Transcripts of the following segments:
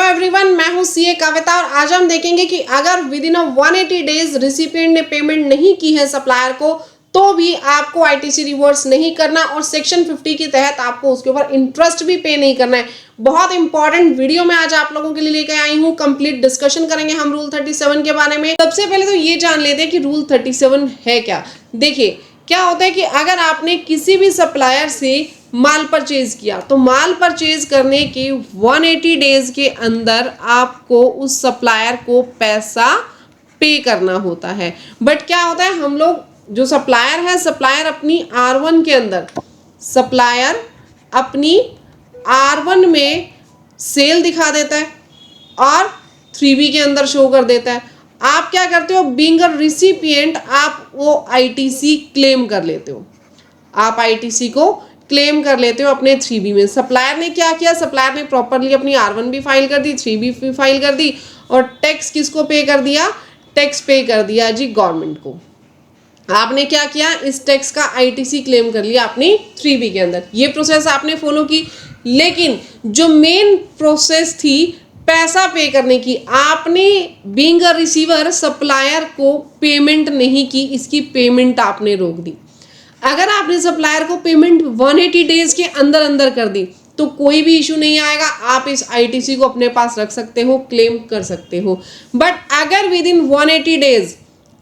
Everyone, मैं हूं CA कविता और आज हम देखेंगे कि अगर विद इन 180 डेज रिसिपिएंट ने पेमेंट नहीं की है सप्लायर को तो भी आपको आईटीसी रिवर्स नहीं करना और सेक्शन 50 के तहत आपको उसके ऊपर इंटरेस्ट भी पे नहीं करना है। बहुत इंपॉर्टेंट वीडियो मैं आज आप लोगों के लिए लेकर आई हूं। कंप्लीट डिस्कशन करेंगे हम रूल 37 के बारे में। सबसे पहले तो ये जान लेते हैं कि रूल 37 है क्या। देखिए क्या होता है कि अगर आपने किसी भी सप्लायर से माल परचेज किया तो माल परचेज करने के 180 डेज के अंदर आपको उस सप्लायर को पैसा पे करना होता है। बट क्या होता है, हम लोग जो सप्लायर है, सप्लायर अपनी R1 के अंदर, सप्लायर अपनी R1 में सेल दिखा देता है और 3B के अंदर शो कर देता है। आप क्या करते हो, बीइंग अ रिसिपिएंट आप वो आईटीसी क्लेम कर लेते हो, आप आईटीसी को क्लेम कर लेते हो अपने 3B में। सप्लायर ने क्या किया, सप्लायर ने प्रॉपरली अपनी R1 भी फाइल कर दी, 3B भी फाइल कर दी और टैक्स किसको पे कर दिया, टैक्स पे कर दिया जी गवर्नमेंट को। आपने क्या किया, इस टैक्स का आईटीसी क्लेम कर लिया अपनी 3B के अंदर। ये प्रोसेस आपने फॉलो की, लेकिन जो मेन प्रोसेस थी पैसा पे करने की, आपने बीइंग अ रिसीवर सप्लायर को पेमेंट नहीं की, इसकी पेमेंट आपने रोक दी। अगर आपने सप्लायर को पेमेंट 180 डेज के अंदर अंदर कर दी तो कोई भी इशू नहीं आएगा, आप इस आईटीसी को अपने पास रख सकते हो, क्लेम कर सकते हो। बट अगर विद इन 180 डेज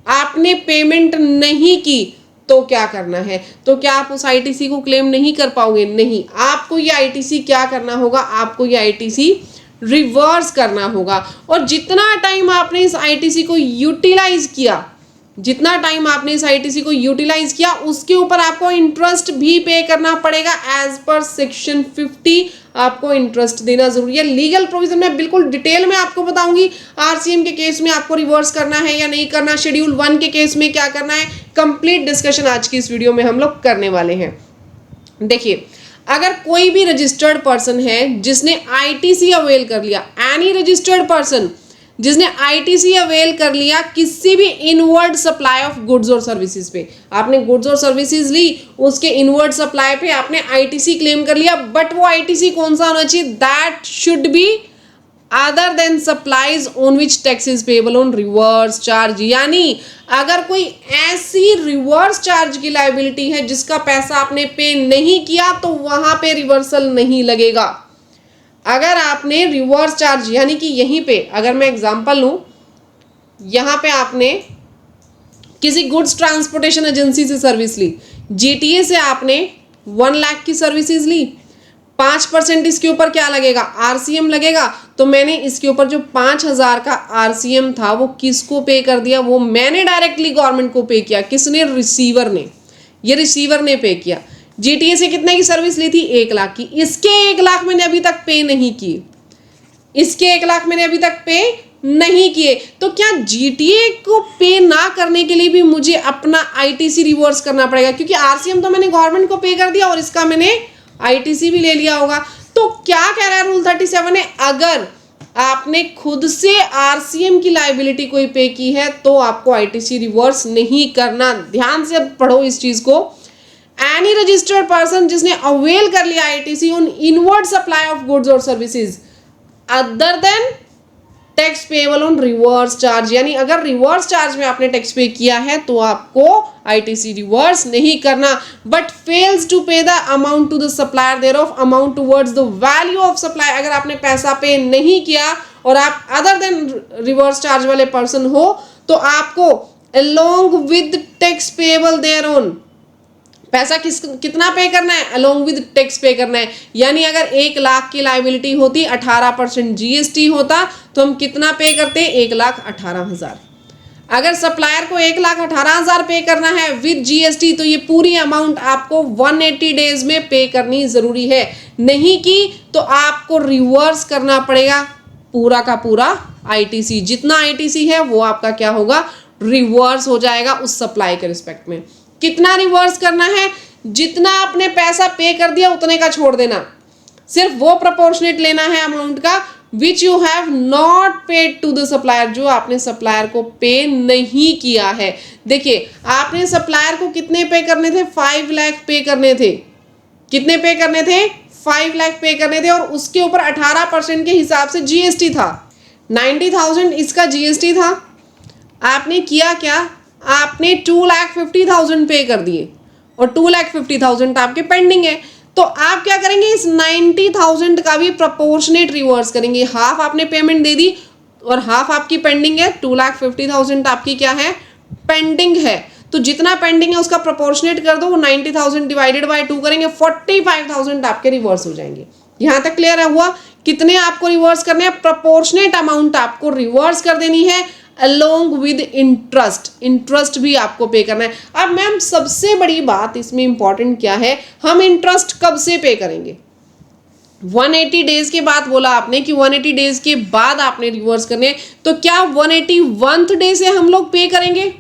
आपने पेमेंट नहीं की तो क्या करना है, तो क्या आप उस आईटीसी को क्लेम नहीं कर पाओगे? नहीं, आपको ये आईटीसी क्या करना होगा, आपको ये आईटीसी रिवर्स करना होगा। और जितना टाइम आपने इस आईटीसी को यूटिलाइज किया, जितना टाइम आपने इस आईटीसी को यूटिलाइज किया उसके ऊपर आपको इंटरेस्ट भी पे करना पड़ेगा। एज पर सेक्शन 50 आपको इंटरेस्ट देना जरूरी है। लीगल प्रोविजन में बिल्कुल डिटेल में आपको बताऊंगी। आरसीएम के केस में आपको रिवर्स करना है या नहीं करना, शेड्यूल 1 के केस में क्या करना है, कंप्लीट डिस्कशन आज की इस वीडियो में हम लोग करने वाले हैं। देखिए, अगर कोई भी रजिस्टर्ड पर्सन है जिसने आईटीसी अवेल कर लिया, एनी रजिस्टर्ड पर्सन जिसने आईटीसी अवेल कर लिया किसी भी इनवर्ड सप्लाई ऑफ गुड्स और सर्विसेज पे, आपने गुड्स और सर्विसेज ली, उसके इनवर्ड सप्लाई पे आपने आईटीसी क्लेम कर लिया, बट वो आईटीसी कौन सा होना चाहिए, that should be other than supplies on which tax is payable on reverse charge. यानी अगर कोई ऐसी रिवर्स चार्ज की लायबिलिटी है जिसका पैसा आपने पे नहीं किया तो वहां पे रिवर्सल नहीं लगेगा। अगर आपने रिवर्स चार्ज, यानी कि यहीं पे अगर मैं एग्जांपल लूं, यहां पे आपने किसी गुड्स ट्रांसपोर्टेशन एजेंसी से सर्विस ली, जीटीए से आपने 1 लाख की सर्विसेज ली, 5% इसके ऊपर क्या लगेगा, आरसीएम लगेगा। तो मैंने इसके ऊपर जो 5000 का आरसीएम था वो किसको पे कर दिया, वो मैंने डायरेक्टली गवर्नमेंट को पे किया। किसने, रिसीवर ने, ये रिसीवर ने पे किया। जीटीए से कितने की सर्विस ली थी, 1 लाख की, इसके 1 लाख मैंने अभी तक पे नहीं किए, इसके 1 लाख मैंने अभी तक पे नहीं किए। तो क्या जीटीए को पे ना करने के लिए भी मुझे अपना आईटीसी रिवर्स करना पड़ेगा, क्योंकि आरसीएम तो मैंने गवर्नमेंट को पे कर दिया और इसका मैंने आईटीसी भी ले लिया होगा। तो क्या कह रहा है रूल 37 है, अगर आपने खुद से आरसीएम की लायबिलिटी कोई पे की है तो आपको आईटीसी रिवर्स नहीं करना। ध्यान से पढ़ो इस चीज को। एनी रजिस्टर्ड पर्सन जिसने अवेल कर लिया ITC on inward supply of goods और services other than tax payable on reverse charge, यानी अगर रिवर्स चार्ज में आपने टैक्स पे किया है तो आपको आईटीसी रिवर्स नहीं करना। But fails to pay the amount to the supplier thereof amount towards the value of supply, अगर आपने पैसा पे नहीं किया और आप अदर देन रिवर्स चार्ज वाले पर्सन हो तो आपको along with tax payable thereon पैसा कितना पे करना है, अलोंग विद टैक्स पे करना है। यानी अगर 1 लाख की लायबिलिटी होती, 18% जीएसटी होता तो हम कितना पे करते, 1,18,000। अगर सप्लायर को 1,18,000 पे करना है विद जीएसटी तो ये पूरी अमाउंट आपको 180 डेज में पे करनी जरूरी है। नहीं की तो आपको रिवर्स करना पड़ेगा पूरा का पूरा आईटीसी। जितना आईटीसी है वो आपका क्या होगा, रिवर्स हो जाएगा उस सप्लाई के रिस्पेक्ट में। कितना रिवर्स करना है, जितना आपने पैसा पे कर दिया उतने का छोड़ देना, सिर्फ वो प्रोपोर्शनेट लेना है अमाउंट का which you have not paid to the supplier, जो आपने सप्लायर को पे नहीं किया है। देखिए, आपने सप्लायर को कितने पे करने थे, 5 लाख पे करने थे। कितने पे करने थे, 5 लाख पे करने थे और उसके ऊपर 18% के हिसाब से जीएसटी था। 90,000 इसका जीएसटी था। आपने किया क्या, आपने 2,50,000 पे कर दिए और 2,50,000 आपके पेंडिंग है। तो आप क्या करेंगे, इस 90,000 का भी प्रोपोर्शनेट रिवर्स करेंगे। हाफ आपने पेमेंट दे दी और हाफ आपकी पेंडिंग है। 2,50,000 आपकी क्या है, पेंडिंग है। तो जितना पेंडिंग है उसका प्रोपोर्शनेट कर दो, 90,000 डिवाइडेड बाय 2 करेंगे, 45,000 आपके रिवर्स हो जाएंगे। यहां तक क्लियर है हुआ? कितने आपको रिवर्स करने हैं, प्रोपोर्शनेट अमाउंट आपको रिवर्स कर देनी है अलोंग विद इंटरेस्ट। इंटरेस्ट भी आपको पे करना है। अब मैम सबसे बड़ी बात इसमें इंपॉर्टेंट क्या है, हम इंटरेस्ट कब से पे करेंगे? 180 डेज के बाद बोला आपने कि 180 डेज के बाद आपने रिवर्स करने, तो क्या 181th डे से हम लोग पे करेंगे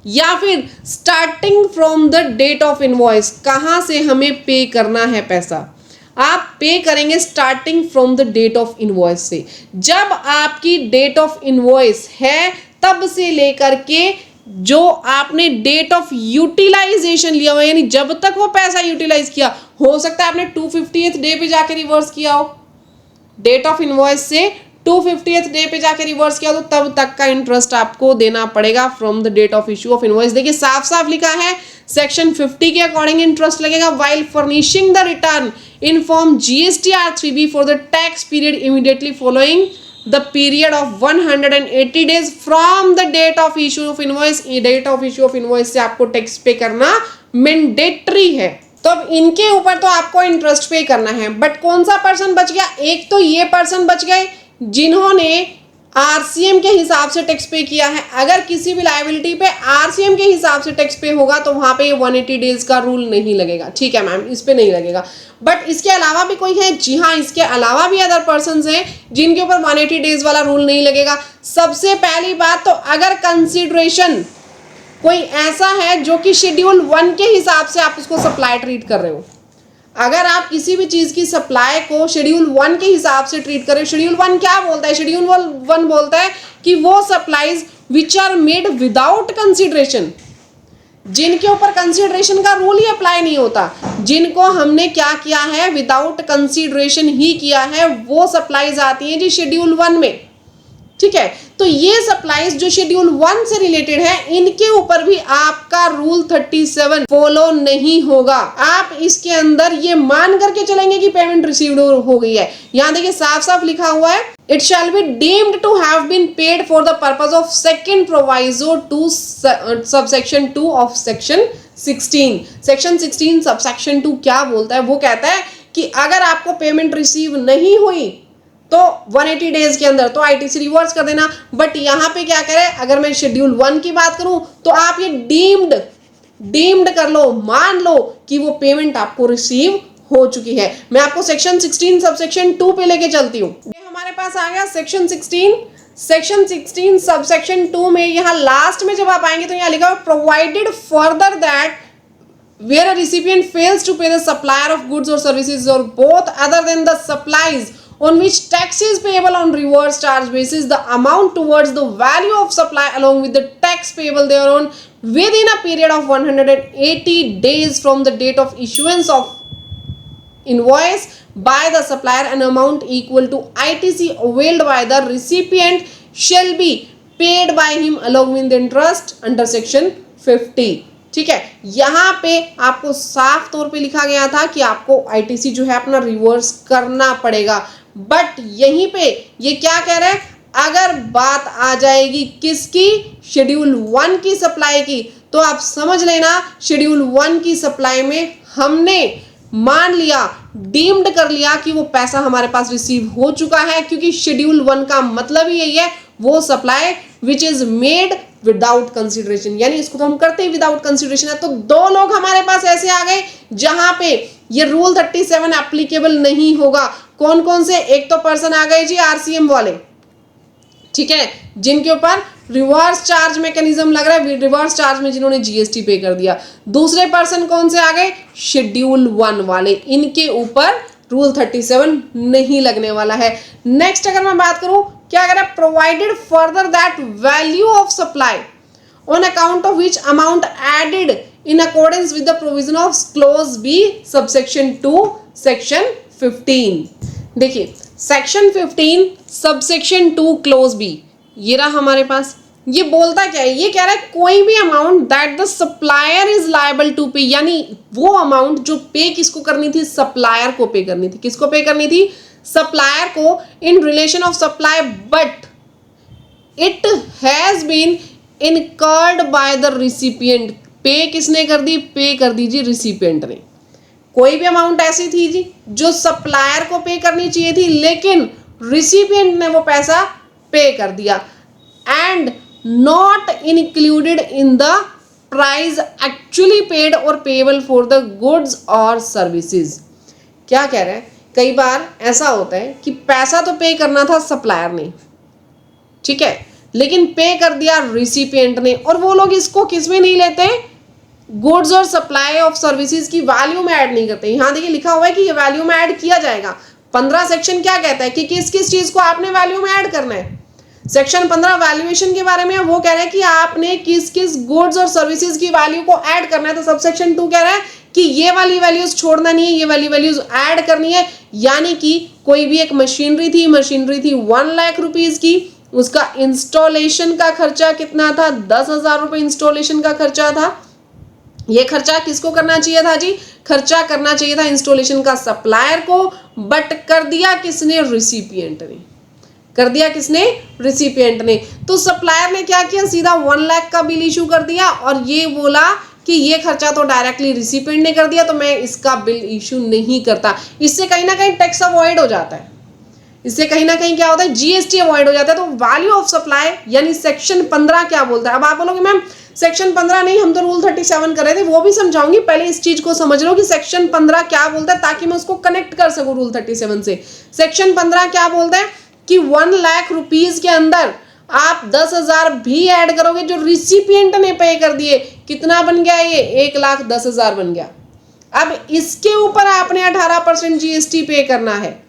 या फिर starting from the date of invoice? कहां से हमें पे करना है पैसा? आप पे करेंगे starting from the date of invoice से। जब आपकी डेट ऑफ इनवॉइस है तब से लेकर के जो आपने डेट ऑफ यूटिलाइजेशन लिया हुआ, यानी जब तक वो पैसा यूटिलाइज किया, हो सकता है आपने 250th डे पे जाके रिवर्स किया हो, डेट ऑफ इनवॉइस से 250th डे पे जाके रिवर्स किया तो तब तक का इंटरेस्ट आपको देना पड़ेगा from the date of issue of invoice. देखिए साफ साफ लिखा है, सेक्शन 50 के अकॉर्डिंग इंटरेस्ट लगेगा while furnishing the return in form GSTR 3B for the tax period immediately following the period of 180 days from the date of issue of invoice. Date of issue of invoice से आपको tax पे करना mandatory है। तो अब इनके ऊपर तो आपको इंटरेस्ट पे करना है, बट कौन सा पर्सन बच गया? एक तो ये पर्सन बच गए जिन्होंने आरसीएम के हिसाब से टैक्स पे किया है। अगर किसी भी लायबिलिटी पे आरसीएम के हिसाब से टैक्स पे होगा तो वहां पे 180 डेज का रूल नहीं लगेगा। ठीक है मैम, इस पे नहीं लगेगा। बट इसके अलावा भी कोई है? जी हाँ, इसके अलावा भी अदर पर्संस हैं जिनके ऊपर 180 डेज वाला रूल नहीं लगेगा। सबसे पहली बात तो अगर कंसिडरेशन कोई ऐसा है जो कि शेड्यूल 1 के हिसाब से आप उसको सप्लाई ट्रीट कर रहे हो, अगर आप किसी भी चीज की सप्लाई को शेड्यूल 1 के हिसाब से ट्रीट करें, शेड्यूल 1 क्या बोलता है? शेड्यूल 1 बोलता है कि वो supplies which are made without consideration, जिनके ऊपर कंसिडरेशन का रूल ही अप्लाई नहीं होता, जिनको हमने क्या किया है, विदाउट कंसिडरेशन ही किया है, वो सप्लाईज आती हैं जी शेड्यूल 1 में। ठीक है, तो ये सप्लाईज जो शेड्यूल 1 से रिलेटेड है, इनके ऊपर भी आपका रूल 37 फॉलो नहीं होगा। आप इसके अंदर ये मान करके चलेंगे कि पेमेंट रिसीव्ड हो गई है। यहां देखिए साफ साफ लिखा हुआ है, it shall be deemed to have been paid for the purpose of second proviso to subsection 2 of section 16। Section 16 subsection 2 क्या बोलता है? वो कहता है कि अगर आपको पेमेंट रिसीव नहीं हुई तो 180 डेज के अंदर तो आईटीसी रिवर्स कर देना। बट यहां पे क्या करें, अगर मैं शेड्यूल 1 की बात करूं तो आप ये डीम्ड कर लो, मान लो कि वो पेमेंट आपको रिसीव हो चुकी है। मैं आपको सेक्शन 16 सबसेक्शन 2 पे लेके चलती हूँ। हमारे पास आ गया सेक्शन 16 सबसेक्शन 2 में यहाँ लास्ट में जब आप आएंगे तो यहाँ लिखा हुआ provided further that where a recipient fails to pay the supplier of goods or services or both other than the supplies on which tax is payable on reverse charge basis, the amount towards the value of supply along with the tax payable thereon within a period of 180 days from the date of issuance of invoice by the supplier, an amount equal to ITC availed by the recipient shall be paid by him along with the interest under section 50। ठीक है, यहां पे आपको साफ तौर पे लिखा गया था कि आपको आईटीसी जो है अपना रिवर्स करना पड़ेगा। बट यहीं पे ये क्या कह रहे हैं, अगर बात आ जाएगी किसकी, शेड्यूल 1 की सप्लाई की, तो आप समझ लेना शेड्यूल 1 की सप्लाई में हमने मान लिया, डीम्ड कर लिया कि वो पैसा हमारे पास रिसीव हो चुका है, क्योंकि शेड्यूल 1 का मतलब ही यही है, वो supply which is made without consideration, यानी इसको तो हम करते ही विदाउट कंसिडरेशन है। तो दो लोग हमारे पास ऐसे आ गए जहां पे ये रूल 37 एप्लीकेबल नहीं होगा। कौन कौन से? एक तो पर्सन आ गए जी आरसीएम वाले, ठीक है, जिनके ऊपर रिवर्स चार्ज मैकेनिज्म लग रहा है, रिवर्स चार्ज में जिन्होंने जीएसटी पे कर दिया। दूसरे पर्सन कौन से आ गए? शेड्यूल 1 वाले, इनके ऊपर रूल 37 नहीं लगने वाला है। नेक्स्ट अगर मैं बात करूं, क्या करें, provided further that value of supply on account of which amount added in accordance with the provision of clause B subsection 2 section 15। देखिए सेक्शन 15 सबसेक्शन 2 क्लोज बी, ये रहा हमारे पास। ये बोलता क्या है, ये कह रहा है कोई भी amount that the supplier is liable to pay, यानी वो अमाउंट जो पे किसको करनी थी, सप्लायर को पे करनी थी। किसको पे करनी थी, सप्लायर को, in relation of supply, but it has been incurred by the recipient. Pay किसने कर दी, पे कर दी जी रिसिपिएंट ने। कोई भी अमाउंट ऐसी थी जी जो सप्लायर को पे करनी चाहिए थी, लेकिन रिसिपिएंट ने वो पैसा पे कर दिया, and not included in the price actually paid और पेएबल फॉर द गुड्स और सर्विसेज। क्या कह रहे हैं, कई बार ऐसा होता है कि पैसा तो पे करना था सप्लायर ने, ठीक है, लेकिन पे कर दिया रिसिपिएंट ने, और वो लोग इसको किस में नहीं लेते, गुड्स और सप्लाई ऑफ सर्विसेज की वैल्यू में ऐड नहीं करते। यहां देखिए लिखा हुआ है कि ये वैल्यू में ऐड किया जाएगा। 15 सेक्शन क्या कहता है कि किस किस चीज को आपने वैल्यू में ऐड करना है। सेक्शन 15 वैल्यूएशन के बारे में वो कह रहा है कि आपने किस किस गुड्स और सर्विसेज की वैल्यू को ऐड करना है। तो सबसेक्शन 2 कह रहा है कि ये वाली वैल्यूज छोड़ना नहीं है, ये वाली वैल्यूज ऐड करनी है। यानी कि कोई भी एक मशीनरी थी 1 लाख रुपीज की, उसका इंस्टॉलेशन का खर्चा कितना था, 10,000 रुपए इंस्टॉलेशन का खर्चा था। ये खर्चा किसको करना चाहिए था जी, खर्चा करना चाहिए था इंस्टॉलेशन का सप्लायर को, बट कर दिया किसने, रिसिपिएंट ने। कर दिया किसने, रिसिपिएंट ने। तो सप्लायर ने क्या किया, सीधा 1 लाख का बिल इशू कर दिया, और ये बोला कि ये खर्चा तो डायरेक्टली रिसिपिएंट ने कर दिया, तो मैं इसका बिल इशू नहीं करता। इससे कहीं ना कहीं टैक्स अवॉइड हो जाता है, इससे कहीं ना कहीं क्या होता है, जीएसटी अवॉइड हो जाता है। तो वैल्यू ऑफ सप्लाई यानी सेक्शन 15 क्या बोलता है। अब आप बोलोगे मैम सेक्शन 15 नहीं, हम तो रूल 37 कर रहे थे, वो भी समझाऊंगी, पहले इस चीज को समझ लो कि सेक्शन 15 क्या बोलता है, ताकि मैं उसको कनेक्ट कर सकूं रूल 37 से। सेक्शन 15 क्या बोलता है कि 1 लाख रुपीज के अंदर आप 10,000 भी ऐड करोगे जो रिसिपिएंट ने पे कर दिए, कितना बन गया, ये 1,10,000 बन गया। अब इसके ऊपर आपने 18% जीएसटी पे करना है,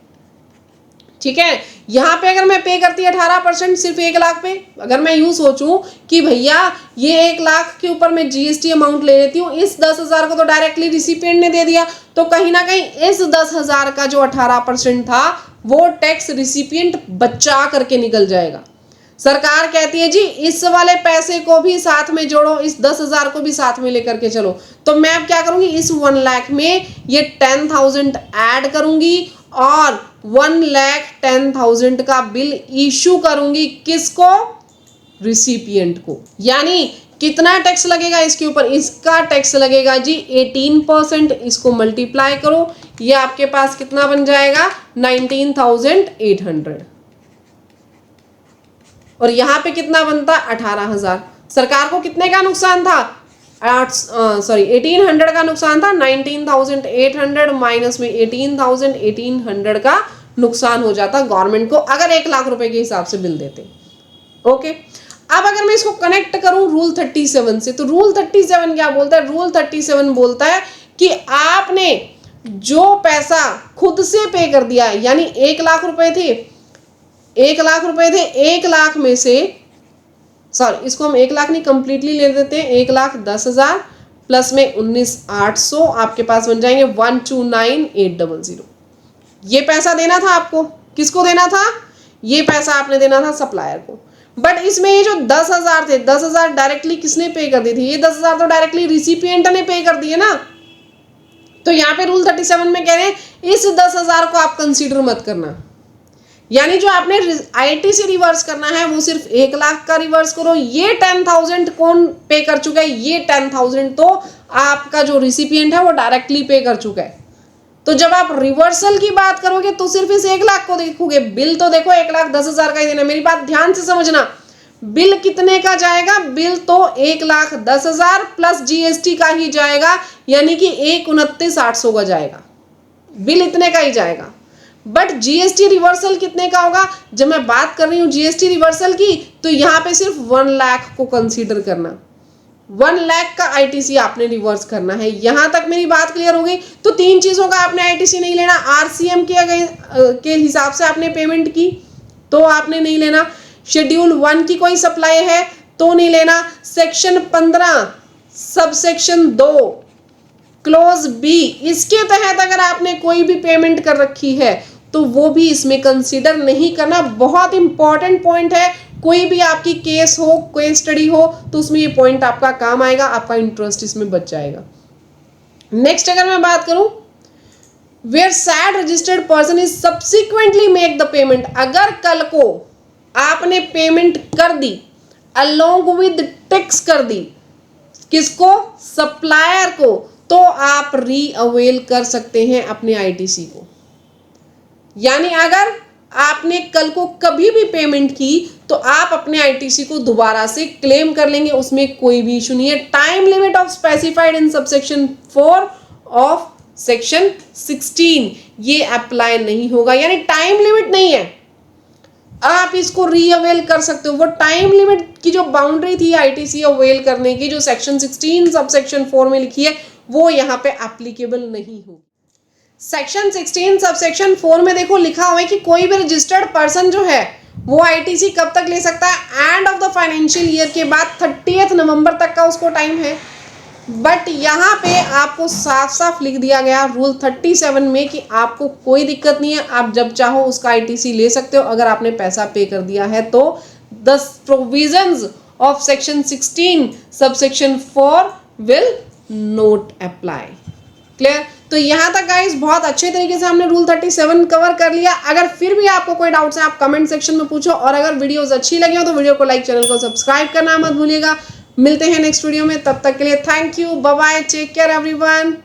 ठीक है। यहां पे अगर मैं पे करती 18% सिर्फ 1 लाख पे, अगर मैं यूं सोचूं कि भैया ये 1 लाख के ऊपर मैं जीएसटी अमाउंट ले लेती हूँ, इस 10,000 को तो डायरेक्टली रिसिपिएंट ने दे दिया, तो कहीं ना कहीं इस 10,000 का जो 18% था वो टैक्स रिसिपिएंट बचा करके निकल जाएगा। सरकार कहती है जी इस वाले पैसे को भी साथ में जोड़ो, इस 10,000 को भी साथ में लेकर के चलो। तो मैं अब क्या करूंगी, इस 1 लाख में ये 10,000 ऐड करूंगी और 1,10,000 का बिल इशू करूंगी, किसको, रिसिपिएंट को। यानी कितना टैक्स लगेगा इसके ऊपर, इसका टैक्स लगेगा जी 18%। इसको मल्टीप्लाई करो, ये आपके पास कितना बन जाएगा, 19,800, और यहां पे कितना बनता, 18,000। सरकार को कितने का नुकसान था, 1800 का नुकसान था। 19,800 माइनस में 18,800 का नुकसान हो जाता गवर्नमेंट को, अगर 1 लाख रुपए के हिसाब से बिल देते। ओके, अब अगर मैं इसको कनेक्ट करूं रूल 37 से, तो रूल 37 क्या बोलता है, रूल 37 बोलता है कि आपने जो पैसा खुद से पे कर दिया, यानी 1 लाख रुपए थे, 1 लाख रुपए थे, 1 लाख में से, सॉरी इसको हम 1 लाख नहीं कंप्लीटली ले देते हैं, 1,10,000 प्लस में 19,800 आपके पास बन जाएंगे 129,800। ये पैसा देना था आपको, किसको देना था, ये पैसा आपने देना था सप्लायर को। बट इसमें ये जो 10,000 थे, 10,000 डायरेक्टली किसने पे कर दी थी, ये 10,000 तो डायरेक्टली रिसिपिएंट ने पे कर दिए ना। तो यहाँ पे रूल 37 में कह रहे हैं इस 10,000 को आप कंसीडर मत करना, यानी जो आपने आईटीसी रिवर्स करना है वो सिर्फ 1 लाख का रिवर्स करो। ये 10,000 कौन पे कर चुका है, ये 10,000 तो आपका जो रिसिपिएंट है वो डायरेक्टली पे कर चुका है। तो जब आप रिवर्सल की बात करोगे तो सिर्फ इस 1 लाख को देखोगे, बिल तो देखो 1,10,000 का ही देना। मेरी बात ध्यान से समझना, बिल कितने का जाएगा, बिल तो 1,10,000 प्लस जीएसटी का ही जाएगा, यानी कि 129,800 का जाएगा, बिल इतने का ही जाएगा। बट जीएसटी रिवर्सल कितने का होगा, जब मैं बात कर रही हूं जीएसटी रिवर्सल की, तो यहां पे सिर्फ 1 लाख को कंसीडर करना, 1 लाख का आईटीसी आपने रिवर्स करना है। यहां तक मेरी बात क्लियर हो गई। तो 3 चीजों का आपने आईटीसी नहीं लेना, आरसीएम के हिसाब से आपने पेमेंट की तो आपने नहीं लेना, शेड्यूल 1 की कोई सप्लाई है तो नहीं लेना, सेक्शन 15 सबसेक्शन 2 क्लोज बी, इसके तहत अगर आपने कोई भी पेमेंट कर रखी है तो वो भी इसमें कंसीडर नहीं करना। बहुत इंपॉर्टेंट पॉइंट है, कोई भी आपकी केस हो, कोई स्टडी हो तो उसमें ये पॉइंट आपका काम आएगा, आपका इंटरेस्ट इसमें बच जाएगा। नेक्स्ट अगर मैं बात करूं, where said registered person is subsequently make the payment, अगर कल को आपने पेमेंट कर दी अलोंग विद टैक्स कर दी, किसको, सप्लायर को, तो आप री अवेल कर सकते हैं अपने आईटीसी को। यानी अगर आपने कल को कभी भी पेमेंट की तो आप अपने आईटीसी को दोबारा से क्लेम कर लेंगे, उसमें कोई भी इशू नहीं है। Time limit of specified in subsection 4 of section 16 ये अप्लाई नहीं होगा, यानी टाइम लिमिट नहीं है, आप इसको रीअवेल कर सकते हो। वो टाइम लिमिट की जो बाउंड्री थी आईटीसी अवेल करने की, जो सेक्शन 16 सबसेक्शन 4 में लिखी है, वो यहाँ पे एप्लीकेबल नहीं होगी। सेक्शन 16 सबसेक्शन 4 में देखो लिखा हुआ है कि कोई भी रजिस्टर्ड पर्सन जो है वो आईटीसी कब तक ले सकता है, end of the financial year के बाद 30 नवंबर तक का उसको टाइम है। बट यहाँ पे आपको साफ साफ लिख दिया गया रूल 37 में कि आपको कोई दिक्कत नहीं है, आप जब चाहो उसका आईटीसी ले सकते हो अगर आपने पैसा पे कर दिया है तो। The provisions of section 16 subsection 4 will not apply. Clear? तो यहाँ तक गाइस बहुत अच्छे तरीके से हमने रूल 37 कवर कर लिया। अगर फिर भी आपको कोई डाउट्स है आप कमेंट सेक्शन में पूछो, और अगर वीडियोस अच्छी लगी हो तो वीडियो को लाइक, चैनल को सब्सक्राइब करना मत भूलिएगा। मिलते हैं नेक्स्ट वीडियो में, तब तक के लिए thank you, bye bye, take care everyone.